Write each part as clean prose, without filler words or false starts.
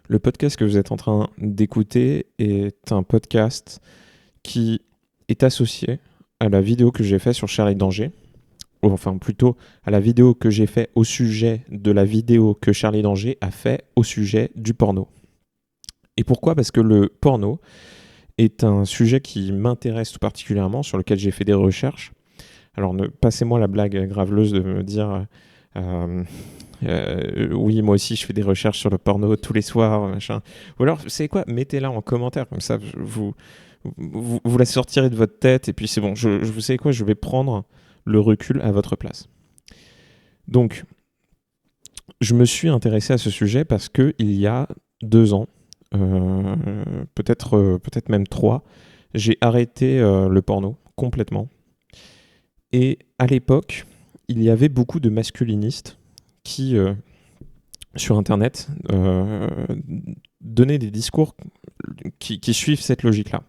Le podcast que vous êtes en train d'écouter est un podcast qui est associé à la vidéo que j'ai faite sur Charlie Danger, ou enfin plutôt à la vidéo que j'ai faite au sujet de la vidéo que Charlie Danger a fait au sujet du porno. Et pourquoi ? Parce que le porno est un sujet qui m'intéresse tout particulièrement, sur lequel j'ai fait des recherches. Alors passez-moi la blague graveleuse de me dire euh, oui, moi aussi je fais des recherches sur le porno tous les soirs, machin. Ou alors, vous savez quoi, mettez-la en commentaire, comme ça vous la sortirez de votre tête, et puis c'est bon, vous savez quoi, je vais prendre le recul à votre place. Donc, je me suis intéressé à ce sujet parce que il y a 2 ans, peut-être même 3, j'ai arrêté le porno complètement. Et à l'époque, il y avait beaucoup de masculinistes qui, sur Internet, donnaient des discours qui suivent cette logique-là,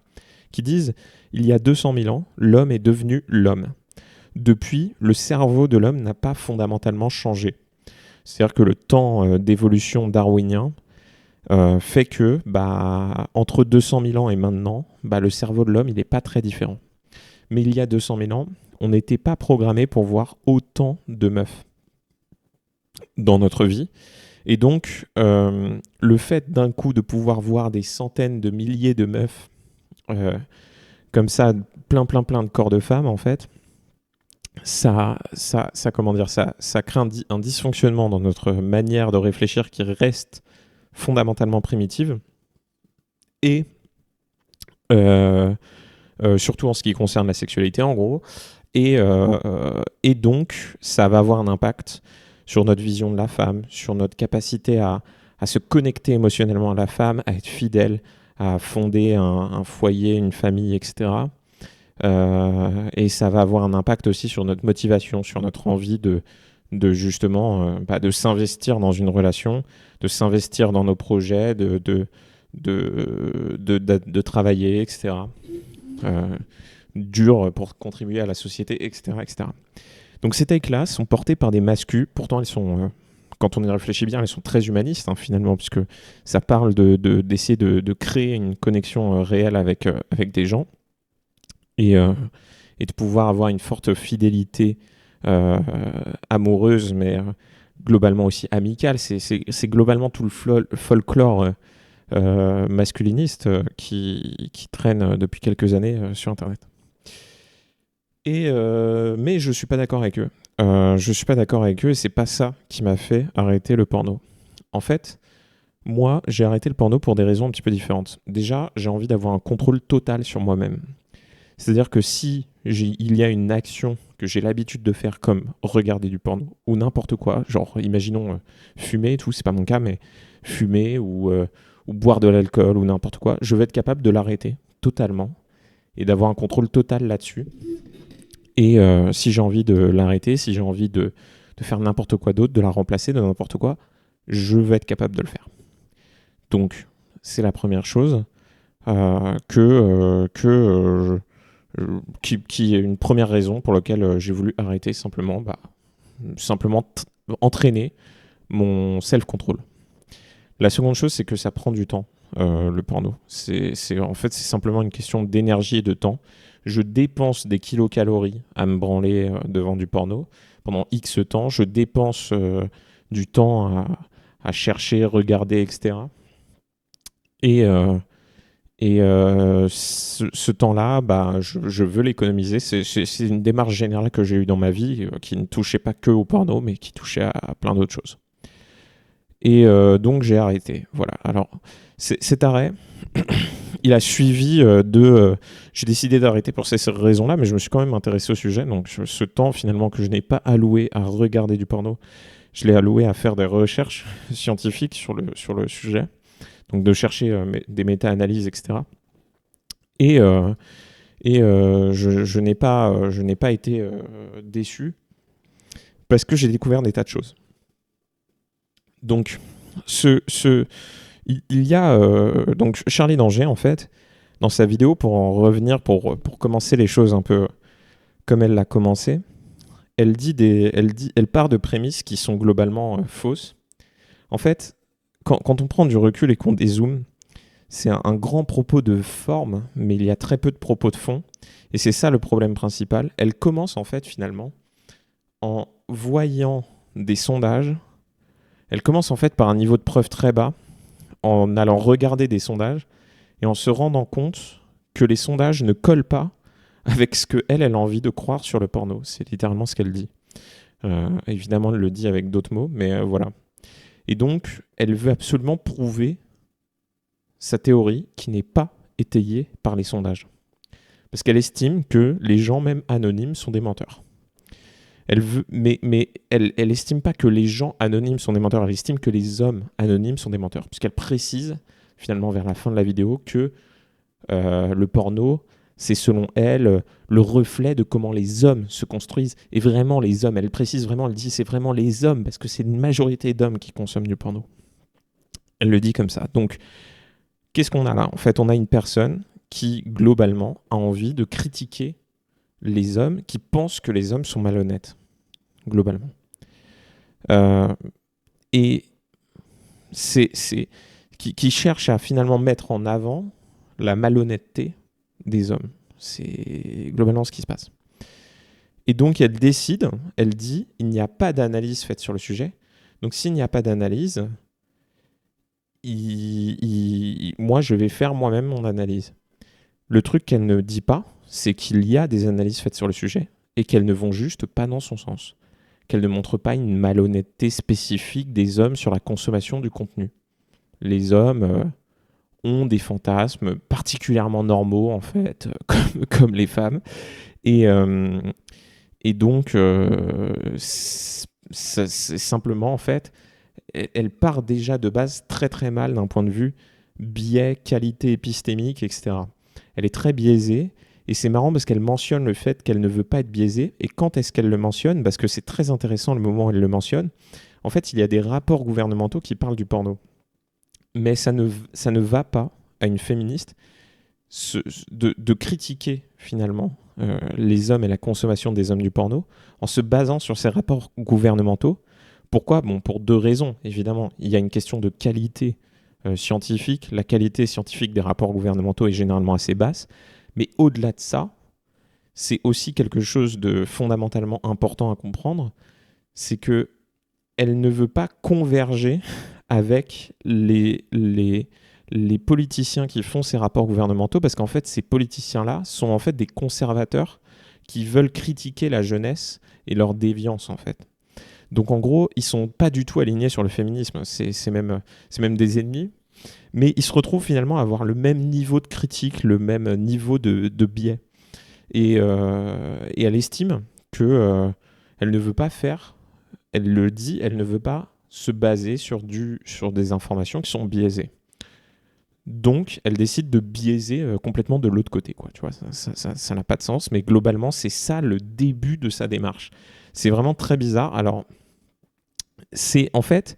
qui disent il y a 200 000 ans, l'homme est devenu l'homme. Depuis, le cerveau de l'homme n'a pas fondamentalement changé. C'est-à-dire que le temps d'évolution darwinien fait que, entre 200 000 ans et maintenant, le cerveau de l'homme, il n'est pas très différent. Mais il y a 200 000 ans, on n'était pas programmé pour voir autant de meufs dans notre vie. Et donc, le fait d'un coup de pouvoir voir des centaines de milliers de meufs comme ça, plein de corps de femmes, en fait, ça crée un dysfonctionnement dans notre manière de réfléchir qui reste fondamentalement primitive. Et surtout en ce qui concerne la sexualité, en gros. Et donc, ça va avoir un impact sur notre vision de la femme, sur notre capacité à se connecter émotionnellement à la femme, à être fidèle, à fonder un foyer, une famille, etc. Et ça va avoir un impact aussi sur notre motivation, sur notre envie de justement de s'investir dans une relation, de s'investir dans nos projets, de travailler, etc. Dur pour contribuer à la société, etc. etc. Donc ces tailles-là sont portées par des mascus, pourtant elles sont, quand on y réfléchit bien, elles sont très humanistes finalement, puisque ça parle d'essayer de créer une connexion réelle avec des gens et de pouvoir avoir une forte fidélité amoureuse, mais globalement aussi amicale. C'est globalement tout le folklore masculiniste qui traîne depuis quelques années sur Internet. Mais je suis pas d'accord avec eux. Je suis pas d'accord avec eux et c'est pas ça qui m'a fait arrêter le porno. En fait, moi, j'ai arrêté le porno pour des raisons un petit peu différentes. Déjà, j'ai envie d'avoir un contrôle total sur moi-même. C'est-à-dire que si il y a une action que j'ai l'habitude de faire comme regarder du porno ou n'importe quoi, genre imaginons fumer et tout, c'est pas mon cas, mais fumer ou boire de l'alcool ou n'importe quoi, je vais être capable de l'arrêter totalement et d'avoir un contrôle total là-dessus. Et si j'ai envie de l'arrêter, si j'ai envie de faire n'importe quoi d'autre, de la remplacer de n'importe quoi, je vais être capable de le faire. Donc, c'est la première chose qui est une première raison pour laquelle j'ai voulu arrêter, simplement entraîner mon self-control. La seconde chose, c'est que ça prend du temps, le porno. En fait, c'est simplement une question d'énergie et de temps. Je dépense des kilocalories à me branler devant du porno pendant X temps. Je dépense du temps à chercher, regarder, etc. Ce temps-là, je veux l'économiser. C'est une démarche générale que j'ai eue dans ma vie, qui ne touchait pas que au porno, mais qui touchait à plein d'autres choses. Et donc j'ai arrêté. Voilà. Alors cet arrêt, il a suivi j'ai décidé d'arrêter pour ces raisons-là, mais je me suis quand même intéressé au sujet. Donc ce temps finalement que je n'ai pas alloué à regarder du porno, je l'ai alloué à faire des recherches scientifiques sur le sujet. Donc de chercher des méta-analyses, etc. Et je n'ai pas été déçu parce que j'ai découvert des tas de choses. Donc, il y a donc Charlie Danger, en fait, dans sa vidéo, pour en revenir, pour commencer les choses un peu comme elle l'a commencé, elle part de prémices qui sont globalement fausses. En fait, quand on prend du recul et qu'on dézoome, c'est un grand propos de forme, mais il y a très peu de propos de fond. Et c'est ça le problème principal. Elle commence en fait finalement en voyant des sondages. Elle commence en fait par un niveau de preuve très bas, en allant regarder des sondages et en se rendant compte que les sondages ne collent pas avec ce qu'elle a envie de croire sur le porno. C'est littéralement ce qu'elle dit. Évidemment, elle le dit avec d'autres mots, mais voilà. Et donc, elle veut absolument prouver sa théorie qui n'est pas étayée par les sondages. Parce qu'elle estime que les gens, même anonymes, sont des menteurs. Mais elle estime pas que les gens anonymes sont des menteurs, elle estime que les hommes anonymes sont des menteurs. Puisqu'elle précise, finalement, vers la fin de la vidéo, que le porno, c'est selon elle le reflet de comment les hommes se construisent. Et vraiment, les hommes, elle précise vraiment, elle dit c'est vraiment les hommes, parce que c'est une majorité d'hommes qui consomment du porno. Elle le dit comme ça. Donc, qu'est-ce qu'on a là ? En fait, on a une personne qui, globalement, a envie de critiquer les hommes qui pensent que les hommes sont malhonnêtes, globalement. Et qui cherche à finalement mettre en avant la malhonnêteté des hommes. C'est globalement ce qui se passe. Et donc, elle décide, elle dit, il n'y a pas d'analyse faite sur le sujet. Donc, s'il n'y a pas d'analyse, moi, je vais faire moi-même mon analyse. Le truc qu'elle ne dit pas, c'est qu'il y a des analyses faites sur le sujet et qu'elles ne vont juste pas dans son sens. Qu'elles ne montrent pas une malhonnêteté spécifique des hommes sur la consommation du contenu. Les hommes ont des fantasmes particulièrement normaux, en fait, comme les femmes. Et donc, c'est simplement, en fait, elle part déjà de base très très mal d'un point de vue biais, qualité épistémique, etc. Elle est très biaisée, et c'est marrant parce qu'elle mentionne le fait qu'elle ne veut pas être biaisée. Et quand est-ce qu'elle le mentionne ? Parce que c'est très intéressant le moment où elle le mentionne. En fait, il y a des rapports gouvernementaux qui parlent du porno. Mais ça ne va pas à une féministe de critiquer finalement les hommes et la consommation des hommes du porno en se basant sur ces rapports gouvernementaux. Pourquoi ? Bon, pour deux raisons, évidemment. Il y a une question de qualité scientifique. La qualité scientifique des rapports gouvernementaux est généralement assez basse. Mais au-delà de ça, c'est aussi quelque chose de fondamentalement important à comprendre, c'est que elle ne veut pas converger avec les politiciens qui font ces rapports gouvernementaux, parce qu'en fait, ces politiciens-là sont en fait des conservateurs qui veulent critiquer la jeunesse et leur déviance, en fait. Donc en gros, ils sont pas du tout alignés sur le féminisme, c'est même des ennemis, mais ils se retrouvent finalement à avoir le même niveau de critique, le même niveau de biais. Et elle estime que elle ne veut pas faire, elle le dit, elle ne veut pas se baser sur des informations qui sont biaisées. Donc, elle décide de biaiser complètement de l'autre côté, quoi. Tu vois, ça n'a pas de sens, mais globalement, c'est ça le début de sa démarche. C'est vraiment très bizarre. Alors, c'est en fait,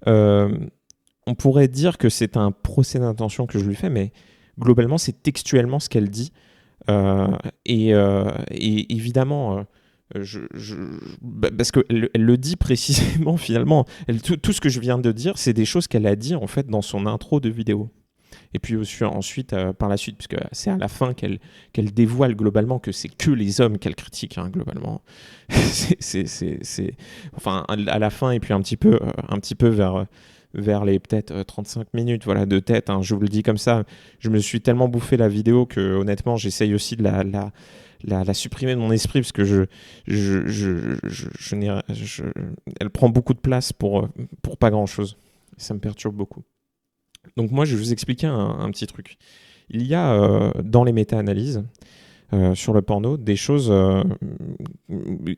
on pourrait dire que c'est un procès d'intention que je lui fais, mais globalement, c'est textuellement ce qu'elle dit. Et évidemment, parce qu'elle le dit précisément, finalement, tout ce que je viens de dire, c'est des choses qu'elle a dit en fait dans son intro de vidéo. Et puis ensuite, par la suite, puisque c'est à la fin qu'elle dévoile globalement que c'est que les hommes qu'elle critique, hein, globalement. Enfin, à la fin, et puis un petit peu vers les peut-être 35 minutes voilà, de tête, hein, je vous le dis comme ça, je me suis tellement bouffé la vidéo que honnêtement, j'essaye aussi de la supprimer de mon esprit, parce que elle prend beaucoup de place pour pas grand-chose. Ça me perturbe beaucoup. Donc moi, je vais vous expliquer un petit truc. Il y a dans les méta-analyses sur le porno des choses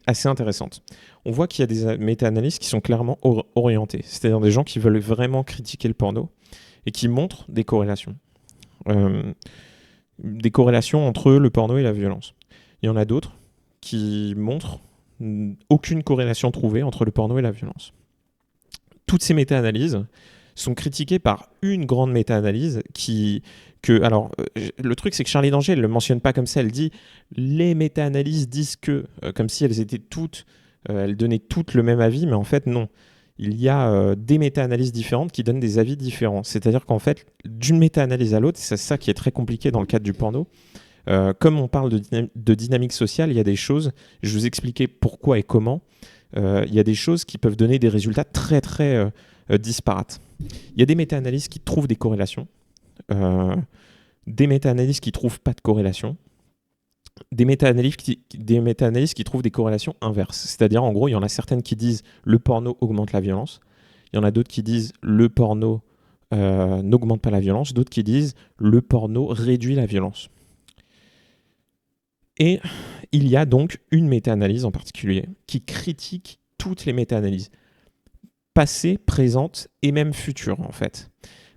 assez intéressantes. On voit qu'il y a des méta-analyses qui sont clairement orientées, c'est-à-dire des gens qui veulent vraiment critiquer le porno et qui montrent des corrélations. Des corrélations entre le porno et la violence. Il y en a d'autres qui montrent aucune corrélation trouvée entre le porno et la violence. Toutes ces méta-analyses sont critiquées par une grande méta-analyse alors, le truc, c'est que Charlie D'Angers, elle ne le mentionne pas comme ça. Elle dit les méta-analyses disent que, comme si elles étaient toutes, elles donnaient toutes le même avis, mais en fait, non. il y a des méta-analyses différentes qui donnent des avis différents. C'est-à-dire qu'en fait, d'une méta-analyse à l'autre, c'est ça qui est très compliqué dans le cadre du porno. Comme on parle de dynamique sociale, il y a des choses, je vais vous expliquer pourquoi et comment, il y a des choses qui peuvent donner des résultats très très disparates. Il y a des méta-analyses qui trouvent des corrélations, des méta-analyses qui ne trouvent pas de corrélation, des méta-analyses qui trouvent des corrélations inverses. C'est-à-dire, en gros, il y en a certaines qui disent le porno augmente la violence, il y en a d'autres qui disent le porno n'augmente pas la violence, d'autres qui disent le porno réduit la violence. Et il y a donc une méta-analyse en particulier qui critique toutes les méta-analyses, passées, présentes et même futures en fait.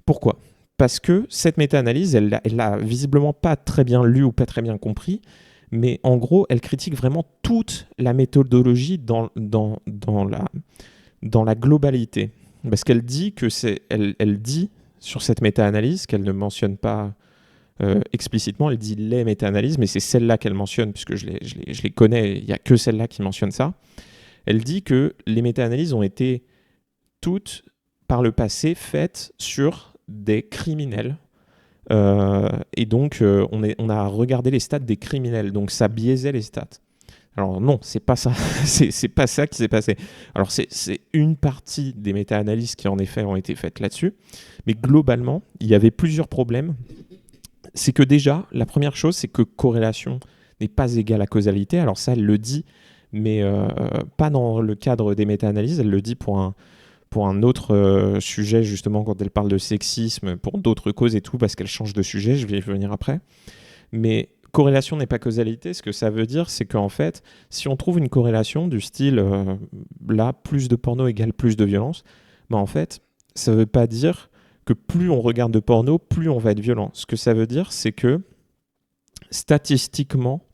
Pourquoi ? Parce que cette méta-analyse, elle l'a visiblement pas très bien lue ou pas très bien compris, mais en gros, elle critique vraiment toute la méthodologie dans la globalité. Parce qu'elle dit que elle dit sur cette méta-analyse qu'elle ne mentionne pas explicitement, elle dit les méta-analyses, mais c'est celle-là qu'elle mentionne, puisque je les connais, il n'y a que celle-là qui mentionne ça. Elle dit que les méta-analyses ont été toutes, par le passé, faites sur des criminels. Et donc, on a regardé les stats des criminels, donc ça biaisait les stats. Alors non, c'est pas ça. c'est pas ça qui s'est passé. Alors c'est une partie des méta-analyses qui en effet ont été faites là-dessus, mais globalement, il y avait plusieurs problèmes. C'est que déjà, la première chose, c'est que corrélation n'est pas égale à causalité. Alors ça, elle le dit, mais pas dans le cadre des méta-analyses. Elle le dit pour un autre sujet, justement, quand elle parle de sexisme, pour d'autres causes et tout, parce qu'elle change de sujet, je vais y venir après. Mais corrélation n'est pas causalité. Ce que ça veut dire, c'est qu'en fait, si on trouve une corrélation du style, là, plus de porno égale plus de violence, bah en fait, ça ne veut pas dire que plus on regarde de porno, plus on va être violent. Ce que ça veut dire, c'est que statistiquement,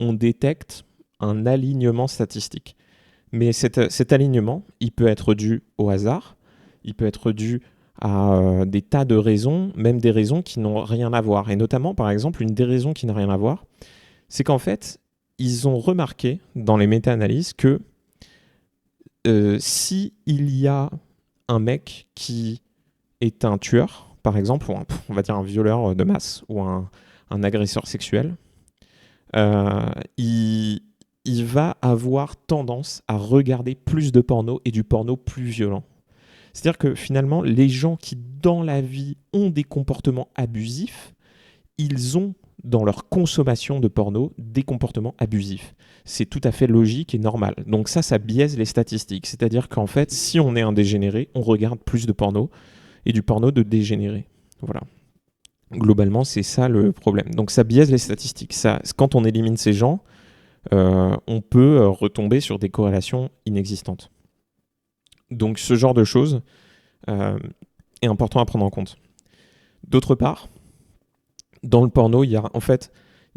on détecte un alignement statistique. Mais cet alignement, il peut être dû au hasard, il peut être dû à des tas de raisons, même des raisons qui n'ont rien à voir. Et notamment, par exemple, une des raisons qui n'a rien à voir, c'est qu'en fait, ils ont remarqué dans les méta-analyses que si il y a un mec qui est un tueur, par exemple, ou on va dire un violeur de masse, ou un agresseur sexuel, il va avoir tendance à regarder plus de porno et du porno plus violent. C'est-à-dire que finalement, les gens qui, dans la vie, ont des comportements abusifs, ils ont, dans leur consommation de porno, des comportements abusifs. C'est tout à fait logique et normal. Donc ça biaise les statistiques. C'est-à-dire qu'en fait, si on est un dégénéré, on regarde plus de porno et du porno de dégénéré. Voilà. Globalement, c'est ça le problème. Donc ça biaise les statistiques. Quand on élimine ces gens, on peut retomber sur des corrélations inexistantes. Donc ce genre de choses est important à prendre en compte. D'autre part, dans le porno, il y a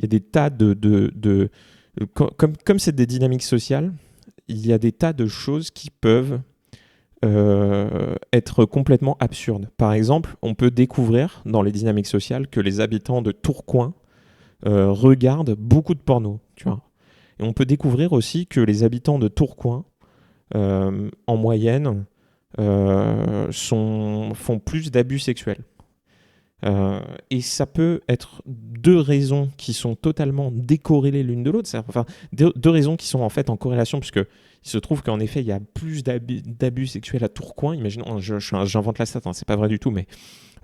des tas comme c'est des dynamiques sociales, il y a des tas de choses qui peuvent être complètement absurdes. Par exemple, on peut découvrir dans les dynamiques sociales que les habitants de Tourcoing regardent beaucoup de porno, tu vois. Et on peut découvrir aussi que les habitants de Tourcoing, en moyenne, font plus d'abus sexuels. Et ça peut être deux raisons qui sont totalement décorrélées l'une de l'autre. Enfin, deux raisons qui sont en fait en corrélation, puisque il se trouve qu'en effet, il y a plus d'abus sexuels à Tourcoing. Imaginons, j'invente la stat, c'est pas vrai du tout, mais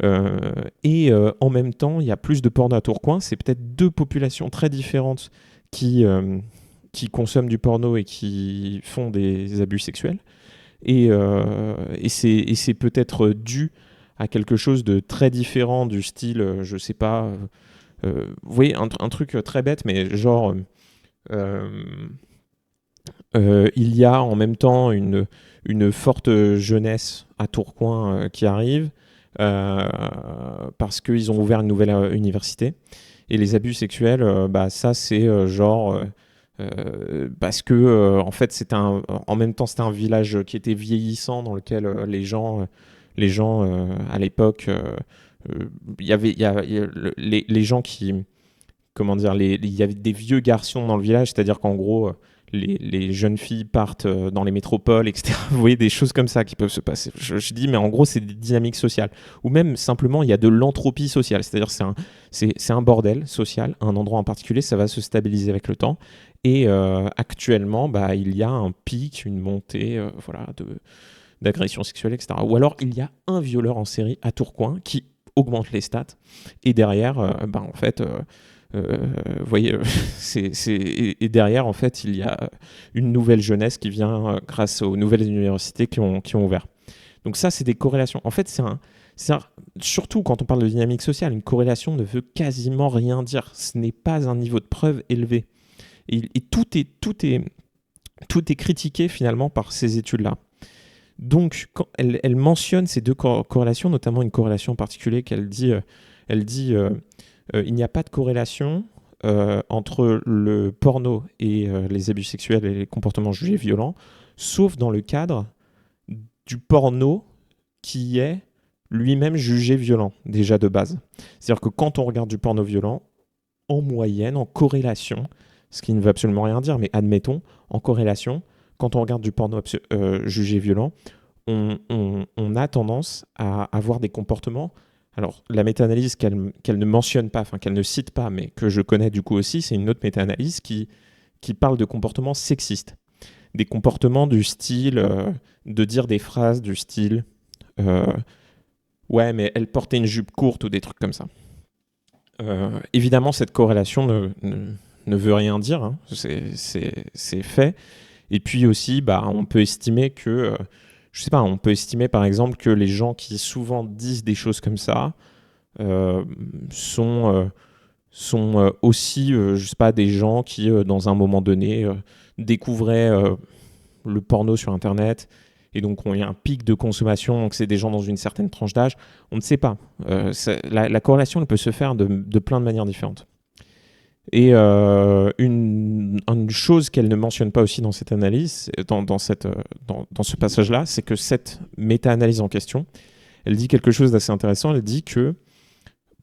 en même temps, il y a plus de porno à Tourcoing. C'est peut-être deux populations très différentes qui consomment du porno et qui font des abus sexuels. Et c'est peut-être dû à quelque chose de très différent du style, je sais pas, vous voyez, un truc très bête, mais genre, il y a en même temps une forte jeunesse à Tourcoing qui arrive, parce qu'ils ont ouvert une nouvelle université. Et les abus sexuels, ça c'est genre... parce que en fait en même temps c'était un village qui était vieillissant dans lequel les gens à l'époque il y a les gens qui, comment dire, il y avait des vieux garçons dans le village, c'est-à-dire qu'en gros les jeunes filles partent dans les métropoles, etc. Vous voyez des choses comme ça qui peuvent se passer. Je dis, mais en gros, c'est des dynamiques sociales. Ou même simplement, il y a de l'entropie sociale. C'est-à-dire, c'est un bordel social, un endroit en particulier, ça va se stabiliser avec le temps. Et actuellement, il y a un pic, une montée d'agression sexuelle, etc. Ou alors, il y a un violeur en série à Tourcoing qui augmente les stats. Et derrière, en fait... vous voyez, et derrière, en fait, il y a une nouvelle jeunesse qui vient grâce aux nouvelles universités qui ont ouvert. Donc ça, c'est des corrélations. En fait, surtout quand on parle de dynamique sociale, une corrélation ne veut quasiment rien dire. Ce n'est pas un niveau de preuve élevé. Et tout est critiqué finalement par ces études-là. Donc, quand elle mentionne ces deux corrélations, notamment une corrélation en particulier qu'elle dit, il n'y a pas de corrélation entre le porno et les abus sexuels et les comportements jugés violents, sauf dans le cadre du porno qui est lui-même jugé violent, déjà de base. C'est-à-dire que quand on regarde du porno violent, en moyenne, en corrélation, ce qui ne veut absolument rien dire, mais admettons, en corrélation, quand on regarde du porno jugé violent, on a tendance à avoir des comportements. Alors, la méta-analyse qu'elle ne mentionne pas, enfin qu'elle ne cite pas, mais que je connais du coup aussi, c'est une autre méta-analyse qui parle de comportements sexistes. Des comportements du style, de dire des phrases du style « Ouais, mais elle portait une jupe courte » ou des trucs comme ça. Évidemment, cette corrélation ne veut rien dire, hein. C'est fait. Et puis aussi, on peut estimer que... je sais pas, on peut estimer par exemple que les gens qui souvent disent des choses comme ça sont aussi, je sais pas, des gens qui, dans un moment donné, découvraient le porno sur Internet et donc il y a un pic de consommation, donc c'est des gens dans une certaine tranche d'âge. On ne sait pas. La corrélation elle peut se faire de plein de manières différentes. Et une chose qu'elle ne mentionne pas aussi dans cette analyse, dans ce passage-là, c'est que cette méta-analyse en question, elle dit quelque chose d'assez intéressant. Elle dit que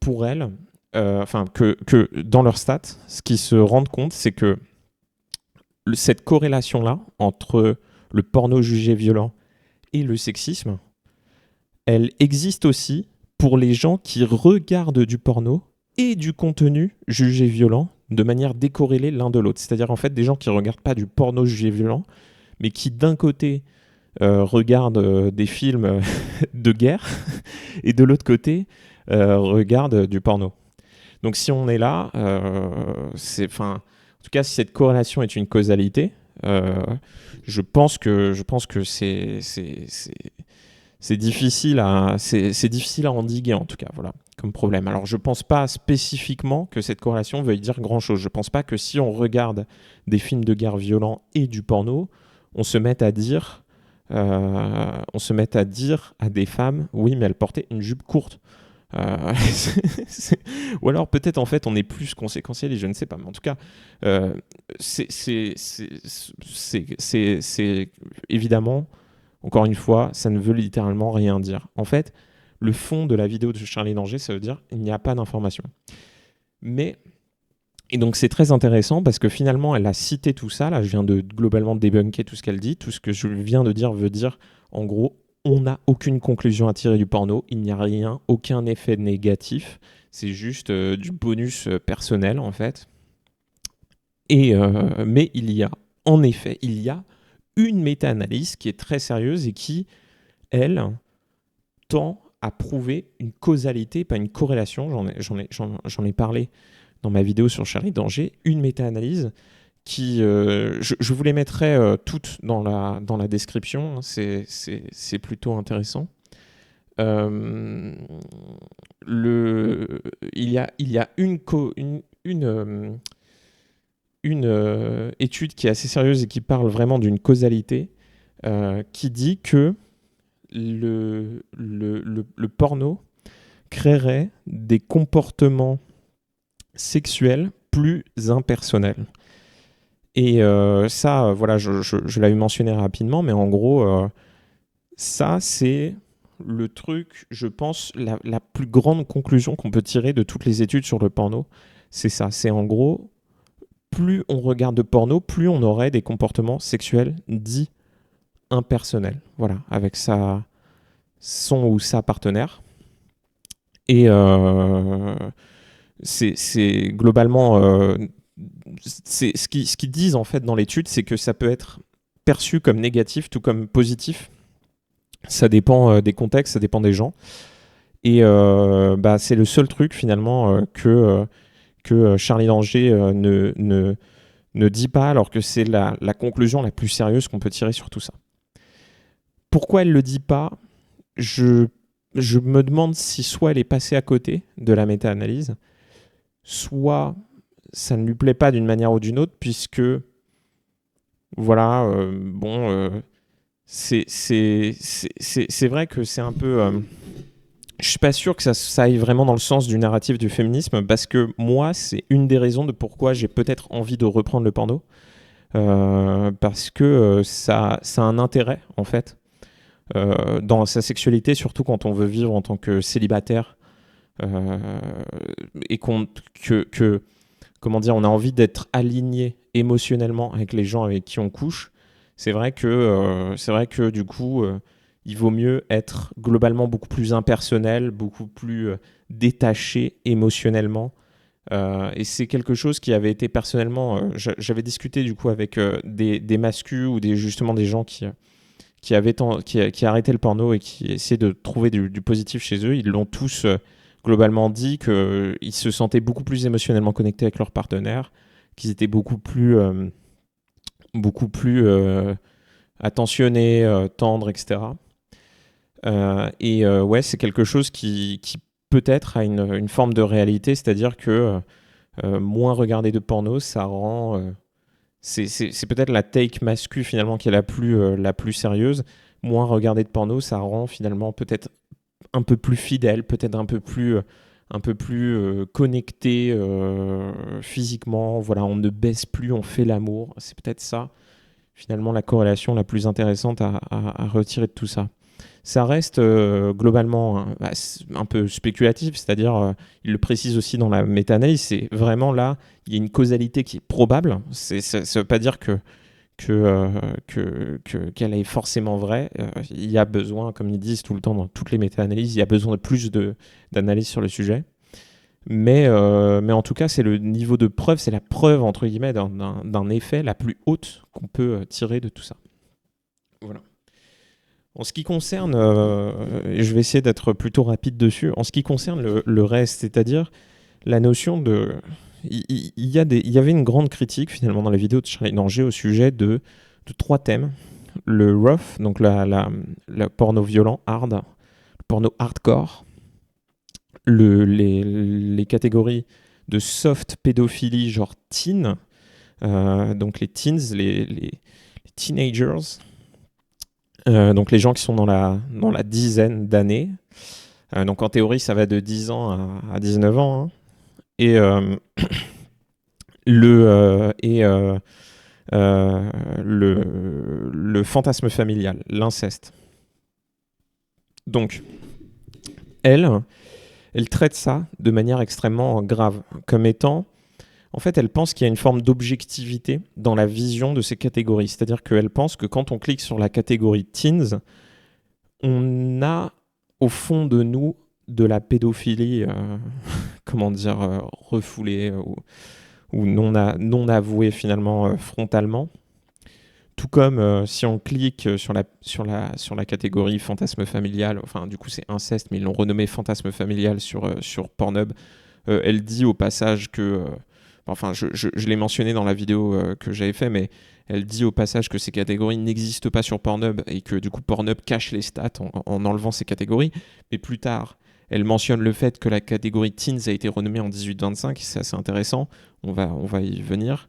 pour elle, que dans leurs stats, ce qu'ils se rendent compte, c'est que cette corrélation-là entre le porno jugé violent et le sexisme, elle existe aussi pour les gens qui regardent du porno et du contenu jugé violent de manière décorrélée l'un de l'autre. C'est-à-dire en fait des gens qui ne regardent pas du porno jugé violent, mais qui d'un côté regardent des films de guerre et de l'autre côté regardent du porno. Donc si on est là, en tout cas si cette corrélation est une causalité, je pense que c'est difficile à endiguer en tout cas, voilà, comme problème. Alors je pense pas spécifiquement que cette corrélation veuille dire grand-chose. Je pense pas que si on regarde des films de guerre violents et du porno, on se mette à dire à des femmes, oui, mais elle portait une jupe courte. Ou alors peut-être en fait on est plus conséquentiel et je ne sais pas, mais en tout cas c'est évidemment, encore une fois, ça ne veut littéralement rien dire. En fait, le fond de la vidéo de Charlie Danger, ça veut dire il n'y a pas d'information. Et donc c'est très intéressant parce que finalement elle a cité tout ça, là je viens de globalement débunker tout ce qu'elle dit, tout ce que je viens de dire veut dire en gros on n'a aucune conclusion à tirer du porno, il n'y a rien, aucun effet négatif, c'est juste du bonus personnel en fait. Mais il y a une méta-analyse qui est très sérieuse et qui, elle, tend à prouver une causalité, pas une corrélation, j'en ai parlé dans ma vidéo sur Charlie Danger, une méta-analyse qui, je vous les mettrai toutes dans la description, hein, c'est plutôt intéressant. Il y a une étude qui est assez sérieuse et qui parle vraiment d'une causalité qui dit que le porno créerait des comportements sexuels plus impersonnels. Et ça, voilà, je l'avais mentionné rapidement, mais en gros, ça, c'est le truc, je pense, la plus grande conclusion qu'on peut tirer de toutes les études sur le porno. C'est ça, c'est en gros, plus on regarde de porno, plus on aurait des comportements sexuels dits impersonnels, voilà, avec son ou sa partenaire. Et c'est globalement c'est ce qu'ils disent en fait dans l'étude, c'est que ça peut être perçu comme négatif tout comme positif. Ça dépend des contextes, ça dépend des gens. Et c'est le seul truc finalement que Charlie Danger ne dit pas, alors que c'est la conclusion la plus sérieuse qu'on peut tirer sur tout ça. Pourquoi elle ne le dit pas ? Je me demande si soit elle est passée à côté de la méta-analyse, soit ça ne lui plaît pas d'une manière ou d'une autre, puisque voilà, c'est vrai que c'est un peu... je suis pas sûr que ça aille vraiment dans le sens du narratif du féminisme, parce que moi, c'est une des raisons de pourquoi j'ai peut-être envie de reprendre le porno, parce que ça a un intérêt, en fait, dans sa sexualité, surtout quand on veut vivre en tant que célibataire, et comment dire, on a envie d'être aligné émotionnellement avec les gens avec qui on couche. C'est vrai que du coup, il vaut mieux être globalement beaucoup plus impersonnel, beaucoup plus détaché émotionnellement. Et c'est quelque chose qui avait été personnellement... j'avais discuté du coup avec des mascus ou justement des gens qui arrêtaient le porno et qui essayaient de trouver du positif chez eux. Ils l'ont tous globalement dit qu'ils se sentaient beaucoup plus émotionnellement connectés avec leur partenaire, qu'ils étaient beaucoup plus attentionnés, tendres, etc. Ouais, c'est quelque chose qui peut-être a une forme de réalité, c'est-à-dire que moins regarder de porno, ça rend... c'est peut-être la take mascu finalement qui est la plus sérieuse. Moins regarder de porno, ça rend finalement peut-être un peu plus fidèle, peut-être un peu plus connecté physiquement. Voilà, on ne baisse plus, on fait l'amour. C'est peut-être ça, finalement, la corrélation la plus intéressante à retirer de tout ça. Ça reste globalement un peu spéculatif, c'est-à-dire, il le précise aussi dans la méta-analyse, c'est vraiment là, il y a une causalité qui est probable. Ça ne veut pas dire qu'elle est forcément vraie. Il y a besoin, comme ils disent tout le temps dans toutes les méta-analyses, il y a besoin de plus d'analyses sur le sujet. Mais en tout cas, c'est le niveau de preuve, c'est la preuve, entre guillemets, d'un effet la plus haute qu'on peut tirer de tout ça. Voilà. En ce qui concerne, je vais essayer d'être plutôt rapide dessus, en ce qui concerne le reste, c'est-à-dire la notion de... Il y avait une grande critique finalement dans la vidéo de Charlie Danger au sujet de 3 thèmes. Le rough, donc le porno violent, hard, le porno hardcore, les catégories de soft pédophilie genre teen, donc les teens, les teenagers, donc les gens qui sont dans la dizaine d'années. Donc en théorie, ça va de 10 ans à 19 ans. Hein. Et le fantasme familial, l'inceste. Donc, elle traite ça de manière extrêmement grave, comme étant... En fait, elle pense qu'il y a une forme d'objectivité dans la vision de ces catégories. C'est-à-dire qu'elle pense que quand on clique sur la catégorie teens, on a au fond de nous de la pédophilie, refoulée ou non avouée finalement frontalement. Tout comme si on clique sur la catégorie fantasme familial, enfin du coup c'est inceste, mais ils l'ont renommé fantasme familial sur Pornhub, elle dit au passage que... je l'ai mentionné dans la vidéo que j'avais fait, mais elle dit au passage que ces catégories n'existent pas sur Pornhub et que du coup Pornhub cache les stats en enlevant ces catégories. Mais plus tard, elle mentionne le fait que la catégorie Teens a été renommée en 18-25, c'est assez intéressant, on va y venir.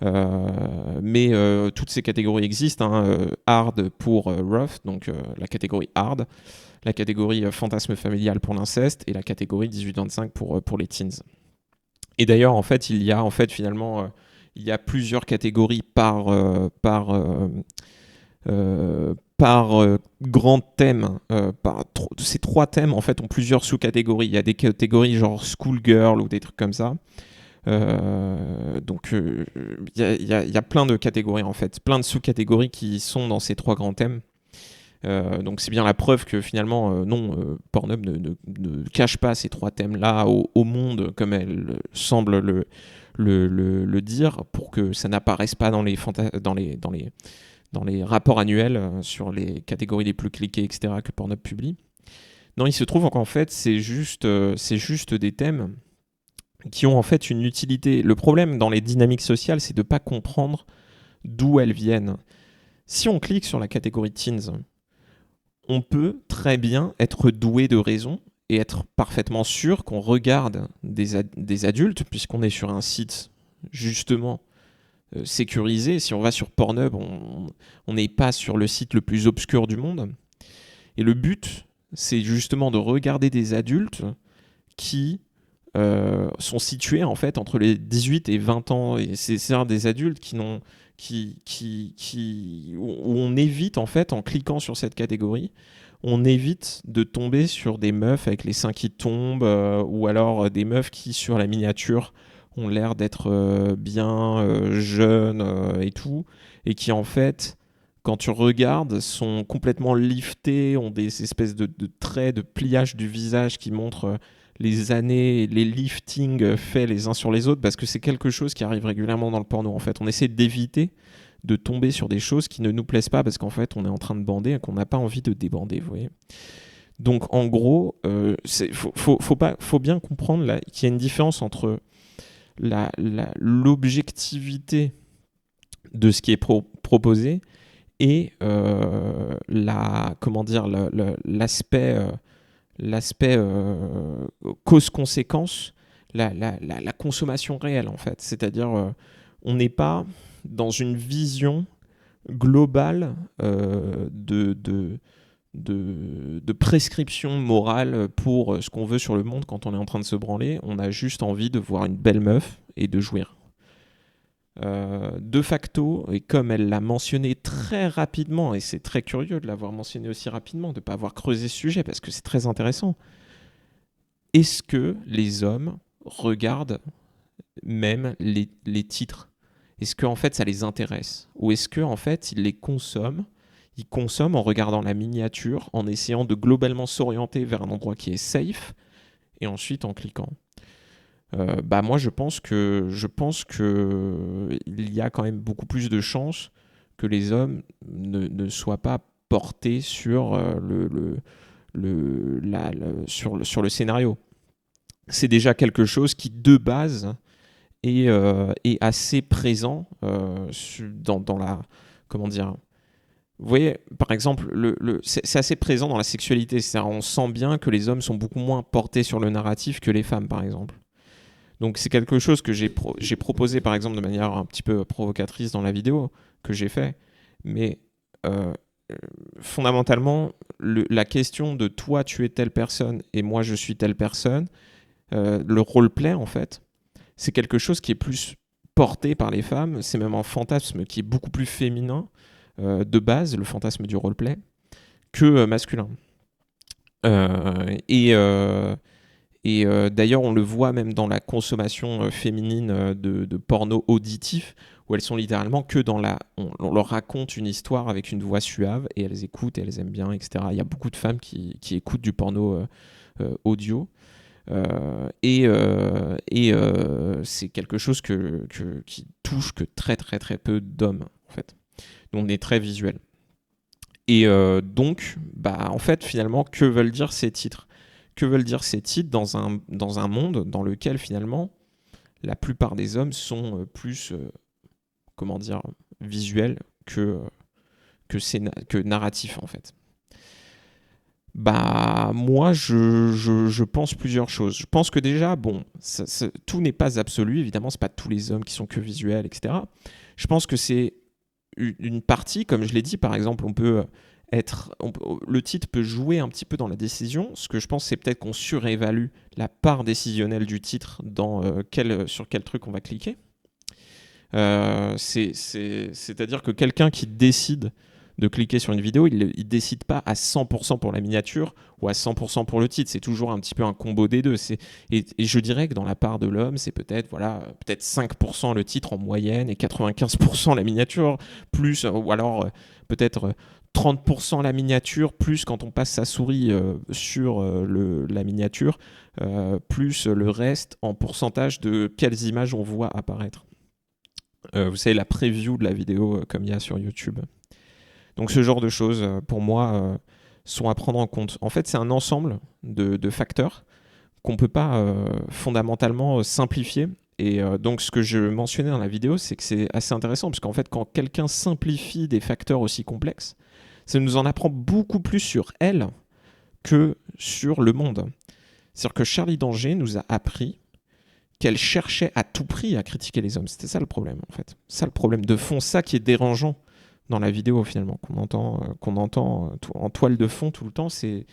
Mais toutes ces catégories existent, hein, hard pour rough, donc la catégorie hard, la catégorie fantasme familial pour l'inceste et la catégorie 18-25 pour les teens. Et d'ailleurs, en fait, il y a plusieurs catégories par grand thème. Ces 3 thèmes, en fait, ont plusieurs sous-catégories. Il y a des catégories genre schoolgirl ou des trucs comme ça. Donc il y a plein de catégories en fait, plein de sous-catégories qui sont dans ces 3 grands thèmes. Donc c'est bien la preuve que finalement, non, Pornhub ne cache pas ces 3 thèmes-là au monde comme elle semble le dire, pour que ça n'apparaisse pas dans les rapports annuels sur les catégories les plus cliquées, etc., que Pornhub publie. Non, il se trouve qu'en fait, c'est juste des thèmes qui ont en fait une utilité. Le problème dans les dynamiques sociales, c'est de ne pas comprendre d'où elles viennent. Si on clique sur la catégorie teens, on peut très bien être doué de raison et être parfaitement sûr qu'on regarde des adultes, puisqu'on est sur un site justement sécurisé. Si on va sur Pornhub, on n'est pas sur le site le plus obscur du monde. Et le but, c'est justement de regarder des adultes qui sont situés en fait entre les 18 et 20 ans. Et c'est des adultes où on évite en fait, en cliquant sur cette catégorie, on évite de tomber sur des meufs avec les seins qui tombent, ou alors des meufs qui sur la miniature ont l'air d'être bien jeunes et tout, et qui en fait, quand tu regardes, sont complètement liftés, ont des espèces de traits, de pliage du visage qui montrent les années, les liftings faits les uns sur les autres, parce que c'est quelque chose qui arrive régulièrement dans le porno. En fait, on essaie d'éviter de tomber sur des choses qui ne nous plaisent pas, parce qu'en fait, on est en train de bander et qu'on n'a pas envie de débander, vous voyez. Donc, en gros, faut bien comprendre là, qu'il y a une différence entre l'objectivité de ce qui est proposé et l'aspect cause-conséquence, la consommation réelle en fait. C'est-à-dire, on n'est pas dans une vision globale de prescription morale pour ce qu'on veut sur le monde quand on est en train de se branler. On a juste envie de voir une belle meuf et de jouir. De facto, et comme elle l'a mentionné très rapidement, et c'est très curieux de l'avoir mentionné aussi rapidement, de ne pas avoir creusé ce sujet, parce que c'est très intéressant, est-ce que les hommes regardent même les titres? Est-ce qu'en fait ça les intéresse? Ou est-ce qu'en fait ils les consomment? Ils consomment en regardant la miniature, en essayant de globalement s'orienter vers un endroit qui est safe, et ensuite en cliquant. Moi je pense que il y a quand même beaucoup plus de chances que les hommes ne soient pas portés sur sur le scénario. C'est déjà quelque chose qui de base est assez présent dans la, comment dire, vous voyez, par exemple, c'est assez présent dans la sexualité. C'est-à-dire, on sent bien que les hommes sont beaucoup moins portés sur le narratif que les femmes, par exemple. Donc c'est quelque chose que j'ai proposé par exemple de manière un petit peu provocatrice dans la vidéo que j'ai fait. Mais fondamentalement, la question de toi tu es telle personne et moi je suis telle personne, le roleplay en fait, c'est quelque chose qui est plus porté par les femmes. C'est même un fantasme qui est beaucoup plus féminin de base, le fantasme du roleplay, que masculin. Et d'ailleurs, on le voit même dans la consommation féminine de porno auditif, où elles sont littéralement que on leur raconte une histoire avec une voix suave, et elles écoutent, et elles aiment bien, etc. Il y a beaucoup de femmes qui écoutent du porno audio. C'est quelque chose qui touche que très très très peu d'hommes, en fait. Donc on est très visuel. Et donc, en fait, finalement, que veulent dire ces titres ? Que veulent dire ces titres dans un monde dans lequel, finalement, la plupart des hommes sont plus, visuels que narratifs, en fait. Moi, je pense plusieurs choses. Je pense que déjà, tout n'est pas absolu. Évidemment, c'est pas tous les hommes qui sont que visuels, etc. Je pense que c'est une partie, comme je l'ai dit, par exemple, le titre peut jouer un petit peu dans la décision. Ce que je pense, c'est peut-être qu'on surévalue la part décisionnelle du titre sur quel truc on va cliquer. C'est-à-dire que quelqu'un qui décide de cliquer sur une vidéo, il ne décide pas à 100% pour la miniature ou à 100% pour le titre. C'est toujours un petit peu un combo des deux. Et je dirais que dans la part de l'homme, c'est peut-être 5% le titre en moyenne et 95% la miniature, plus, ou alors peut-être 30% la miniature, plus quand on passe sa souris sur la miniature, plus le reste en pourcentage de quelles images on voit apparaître. Vous savez, la preview de la vidéo comme il y a sur YouTube. Donc ce genre de choses, pour moi, sont à prendre en compte. En fait, c'est un ensemble de facteurs qu'on ne peut pas fondamentalement simplifier. Et donc ce que je mentionnais dans la vidéo, c'est que c'est assez intéressant, parce qu'en fait, quand quelqu'un simplifie des facteurs aussi complexes, ça nous en apprend beaucoup plus sur elle que sur le monde. C'est-à-dire que Charlie d'Angers nous a appris qu'elle cherchait à tout prix à critiquer les hommes. C'était ça le problème, en fait. Ça le problème de fond, ça qui est dérangeant dans la vidéo, finalement, qu'on entend en toile de fond tout le temps, c'est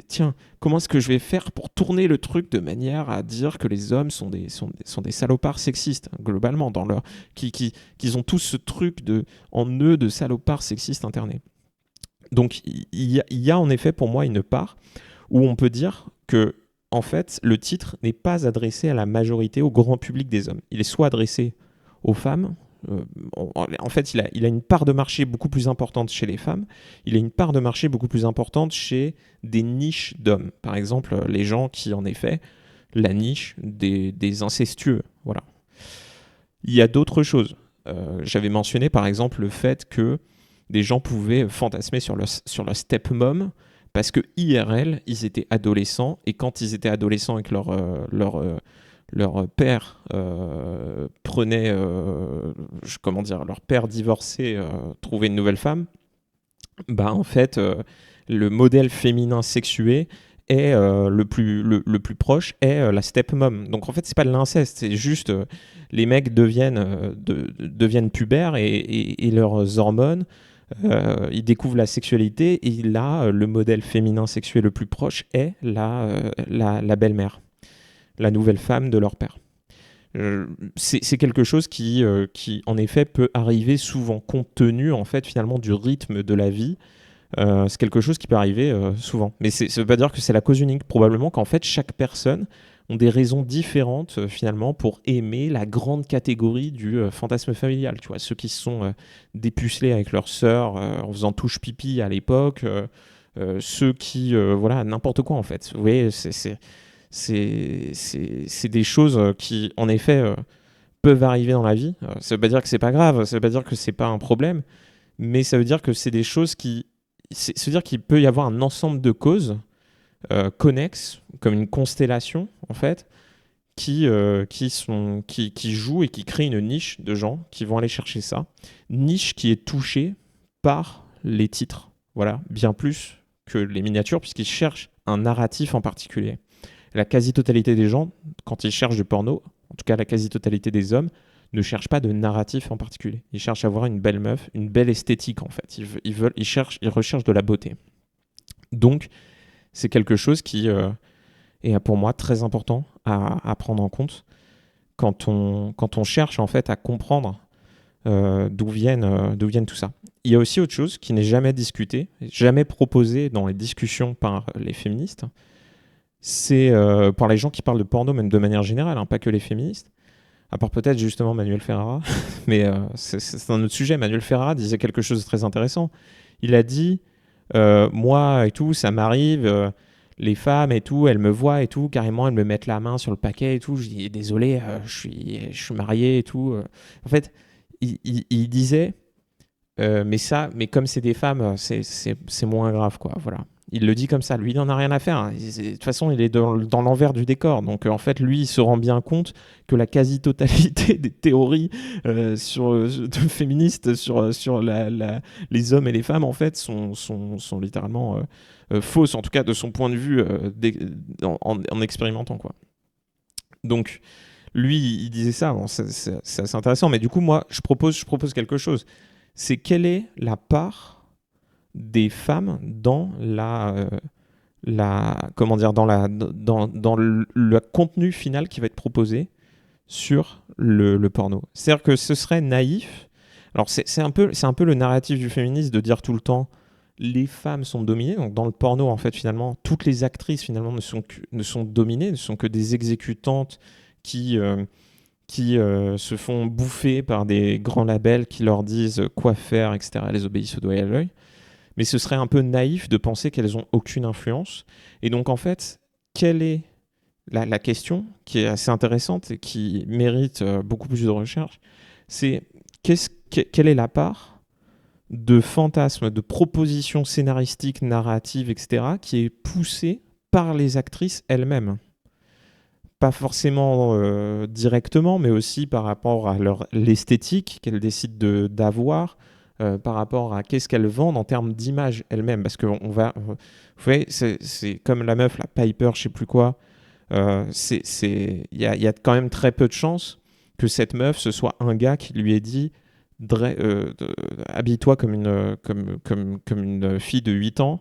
tiens, comment est-ce que je vais faire pour tourner le truc de manière à dire que les hommes sont des salopards sexistes, globalement, qu'ils ont tous ce truc en eux de salopards sexistes internés. Donc, il y a en effet pour moi une part où on peut dire que en fait, le titre n'est pas adressé à la majorité, au grand public des hommes. Il est soit adressé aux femmes, en fait, il a une part de marché beaucoup plus importante chez les femmes, il a une part de marché beaucoup plus importante chez des niches d'hommes. Par exemple, les gens qui, en effet, la niche des incestueux. Voilà. Il y a d'autres choses. J'avais mentionné, par exemple, le fait que des gens pouvaient fantasmer sur leur stepmom, parce que IRL, ils étaient adolescents, et quand ils étaient adolescents et que leur père prenait, leur père divorcé trouvait une nouvelle femme, en fait, le modèle féminin sexué est le plus proche est la stepmom. Donc en fait, c'est pas de l'inceste, c'est juste les mecs deviennent pubères et leurs hormones. Ils découvrent la sexualité et là, le modèle féminin sexué le plus proche est la belle-mère, la nouvelle femme de leur père. C'est quelque chose qui, en effet, peut arriver souvent, compte tenu, en fait, finalement, du rythme de la vie. C'est quelque chose qui peut arriver souvent. Mais ça ne veut pas dire que c'est la cause unique. Probablement qu'en fait, chaque personne ont des raisons différentes finalement pour aimer la grande catégorie du fantasme familial. Tu vois, ceux qui se sont dépucelés avec leur sœur en faisant touche pipi à l'époque, ceux qui n'importe quoi en fait. Vous voyez, c'est des choses qui en effet peuvent arriver dans la vie. Ça veut pas dire que c'est pas grave, ça veut pas dire que c'est pas un problème, mais ça veut dire que c'est des choses ça veut dire qu'il peut y avoir un ensemble de causes connexes, comme une constellation en fait, qui jouent et qui créent une niche de gens qui vont aller chercher ça. Niche qui est touchée par les titres, voilà, bien plus que les miniatures, puisqu'ils cherchent un narratif en particulier. La quasi-totalité des gens, quand ils cherchent du porno, en tout cas la quasi-totalité des hommes, ne cherchent pas de narratif en particulier. Ils cherchent à avoir une belle meuf, une belle esthétique en fait. Ils recherchent de la beauté. Donc, c'est quelque chose qui est pour moi très important à prendre en compte quand on cherche en fait à comprendre d'où viennent tout ça. Il y a aussi autre chose qui n'est jamais discutée, jamais proposée dans les discussions par les féministes. C'est par les gens qui parlent de porno, même de manière générale, pas que les féministes. À part peut-être justement Manuel Ferrara, mais c'est un autre sujet. Manuel Ferrara disait quelque chose de très intéressant. Il a dit moi et tout, ça m'arrive, les femmes et tout, elles me voient et tout, carrément elles me mettent la main sur le paquet et tout. Je dis désolé, je suis marié et tout. En fait, il disait mais comme c'est des femmes, c'est moins grave quoi. Voilà. Il le dit comme ça, lui il n'en a rien à faire. Hein. De toute façon, il est dans l'envers du décor. Donc en fait, lui, il se rend bien compte que la quasi-totalité des théories féministes sur les hommes et les femmes, en fait, sont littéralement fausses, en tout cas de son point de vue en expérimentant. Quoi. Donc lui, il disait ça, bon, c'est assez intéressant. Mais du coup, moi, je propose quelque chose. C'est quelle est la part des femmes dans dans le contenu final qui va être proposé sur le porno. C'est-à-dire que ce serait naïf. Alors c'est un peu le narratif du féminisme de dire tout le temps les femmes sont dominées. Donc dans le porno, en fait, finalement, toutes les actrices finalement ne sont dominées, ne sont que des exécutantes qui, se font bouffer par des grands labels qui leur disent quoi faire, etc. Elles les obéissent au doigt et à l'œil. Mais ce serait un peu naïf de penser qu'elles n'ont aucune influence. Et donc, en fait, quelle est la question qui est assez intéressante et qui mérite beaucoup plus de recherche, c'est quelle est la part de fantasmes, de propositions scénaristiques, narratives, etc., qui est poussée par les actrices elles-mêmes. Pas forcément directement, mais aussi par rapport à l'esthétique qu'elles décident d'avoir, par rapport à qu'est-ce qu'elles vendent en termes d'image elles-mêmes. Parce que vous voyez, c'est comme la meuf, la Piper, je sais plus quoi. Il y a quand même très peu de chances que cette meuf, ce soit un gars qui lui ait dit habille-toi comme une fille de 8 ans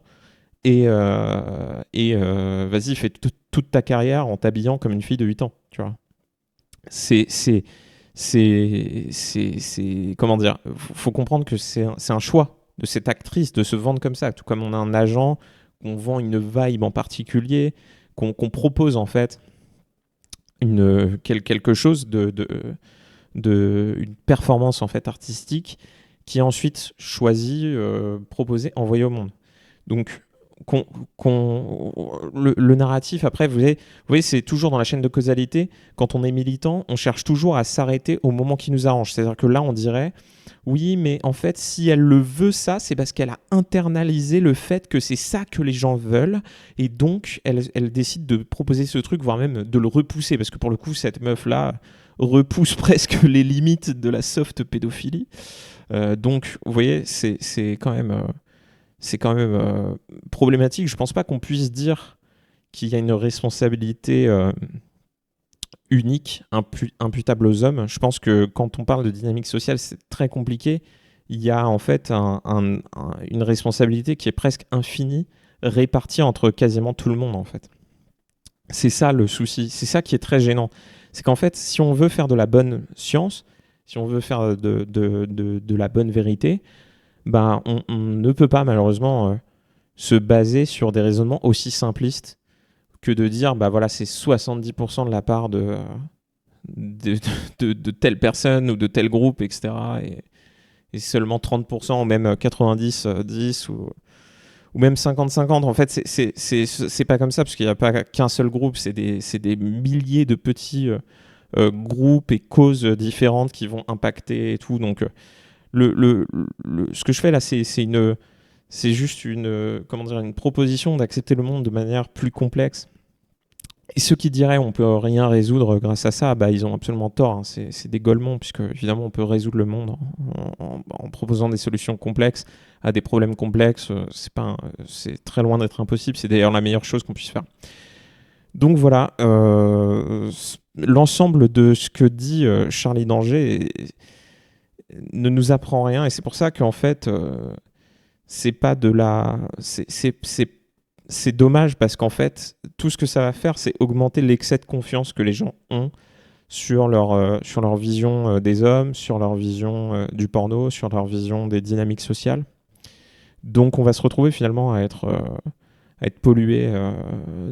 et vas-y, fais toute ta carrière en t'habillant comme une fille de 8 ans, tu vois. C'est comment dire, faut comprendre que c'est un choix de cette actrice de se vendre comme ça, tout comme on a un agent, qu'on vend une vibe en particulier, qu'on propose en fait quelque chose une performance en fait artistique qui est ensuite choisie, proposée, envoyée au monde. Donc le narratif, après, vous voyez, c'est toujours dans la chaîne de causalité. Quand on est militant, on cherche toujours à s'arrêter au moment qui nous arrange. C'est-à-dire que là, on dirait, oui, mais en fait, si elle le veut ça, c'est parce qu'elle a internalisé le fait que c'est ça que les gens veulent. Et donc, elle décide de proposer ce truc, voire même de le repousser. Parce que pour le coup, cette meuf-là repousse presque les limites de la soft pédophilie. Donc, vous voyez, c'est quand même... c'est quand même problématique. Je ne pense pas qu'on puisse dire qu'il y a une responsabilité unique, imputable aux hommes. Je pense que quand on parle de dynamique sociale, c'est très compliqué. Il y a en fait une responsabilité qui est presque infinie, répartie entre quasiment tout le monde en fait. C'est ça le souci, c'est ça qui est très gênant. C'est qu'en fait, si on veut faire de la bonne science, si on veut faire de la bonne vérité, ben, on ne peut pas malheureusement se baser sur des raisonnements aussi simplistes que de dire bah voilà, c'est 70% de la part de telle personne ou de tel groupe, etc. Et seulement 30% ou même 90-10 ou même 50-50. En fait, c'est pas comme ça parce qu'il n'y a pas qu'un seul groupe, c'est des milliers de petits groupes et causes différentes qui vont impacter et tout. Donc, ce que je fais là, c'est juste une proposition d'accepter le monde de manière plus complexe. Et ceux qui diraient on peut rien résoudre grâce à ça, bah, ils ont absolument tort. Hein. C'est des golemons, puisque évidemment on peut résoudre le monde en proposant des solutions complexes à des problèmes complexes. C'est très loin d'être impossible. C'est d'ailleurs la meilleure chose qu'on puisse faire. Donc voilà, l'ensemble de ce que dit Charlie Danger ne nous apprend rien, et c'est pour ça qu'en fait c'est pas de la c'est dommage parce qu'en fait tout ce que ça va faire, c'est augmenter l'excès de confiance que les gens ont sur leur vision des hommes, sur leur vision du porno, sur leur vision des dynamiques sociales. Donc on va se retrouver finalement à être pollué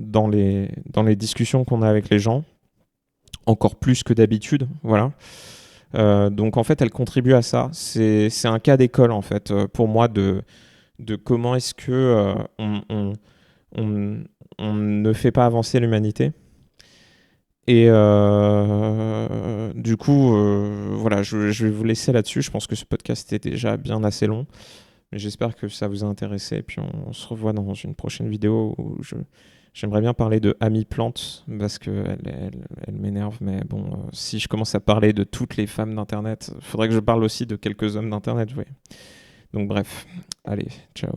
dans les discussions qu'on a avec les gens, encore plus que d'habitude, voilà. Donc en fait, elle contribue à ça. C'est un cas d'école en fait pour moi de comment est-ce que on ne fait pas avancer l'humanité. Et du coup, voilà, je vais vous laisser là-dessus. Je pense que ce podcast était déjà bien assez long, mais j'espère que ça vous a intéressé. Et puis on se revoit dans une prochaine vidéo où j'aimerais bien parler de Amy Plante parce qu'elle elle m'énerve, mais bon, si je commence à parler de toutes les femmes d'Internet, il faudrait que je parle aussi de quelques hommes d'Internet, vous voyez. Donc bref, allez, ciao.